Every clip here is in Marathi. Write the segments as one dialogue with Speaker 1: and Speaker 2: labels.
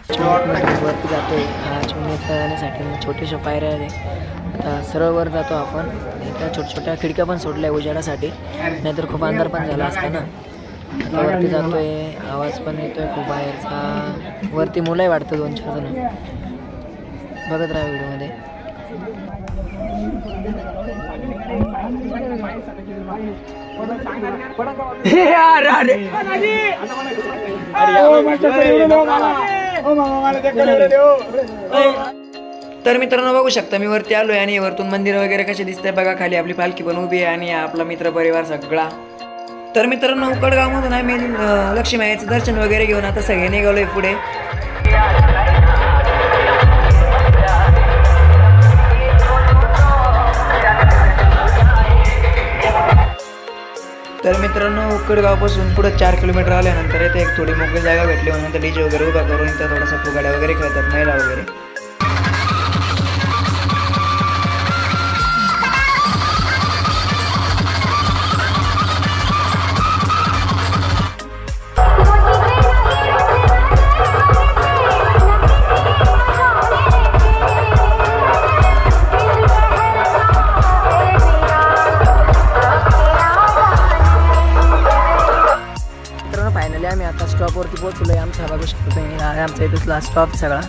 Speaker 1: वरती जातोय. चिमणीत जाण्यासाठी छोटेशा पायऱ्या आहे. आता सरळ वर जातो आपण. इथं छोट्या खिडक्या पण सोडल्या उजेडासाठी, नाहीतर खूप अंधार पण झाला असता ना. आता वरती जातोय. आवाज पण येतोय खूप बाहेरचा. वरती मुलंही वाटतं 2-4 जण. बघत राहा व्हिडिओमध्ये. तर मित्रांनो बघू शकता मी वरती आलोय आणि वरतून मंदिर वगैरे कसे दिसतंय बघा. खाली आपली पालखी पण उभी आहे आणि आपला मित्र परिवार सगळा. तर मित्रांनो उकडगाव मधून आम्ही लक्ष्मी माईचं दर्शन वगैरे घेऊन आता सगळे निघालोय पुढे. तर मित्रांनो उकडगावपासून पुढे 4 किलोमीटर आल्यानंतर इथे एक थोडी मोकळी जागा भेटली म्हणून तर डीजे वगैरे उभा करून इथं थोडासा फुगाड्या वगैरे खेळतात महिला वगैरे. फायनली आम्ही आता स्टॉपवरती पोहोचलो आहे. आमचा बघू शकतो तुम्ही आमचा इथला स्टॉप सगळा.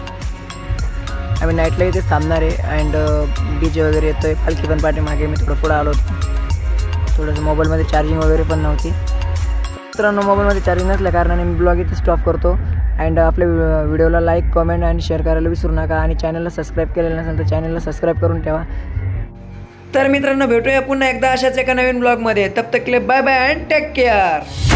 Speaker 1: आम्ही नाईटला इथेच थांबणार आहे. अँड डीजे वगैरे येतोय. पालखी पण पाठीमागे. मी थोडं पुढं आलो होतो. थोडंसं मोबाईलमध्ये चार्जिंग वगैरे पण नव्हती. मित्रांनो मोबाईलमध्ये चार्जिंग नसल्या कारणाने मी ब्लॉग इथे स्टॉप करतो. अँड आपल्या व्हिडिओला लाईक कमेंट आणि शेअर करायला विसरू नका. आणि चॅनलला सबस्क्राईब केलेलं नसेल तर चॅनलला सबस्क्राईब करून ठेवा. तर मित्रांनो भेटूया पुन्हा एकदा अशाच एका नवीन ब्लॉगमध्ये. तब तक के लिए bye bye and take care.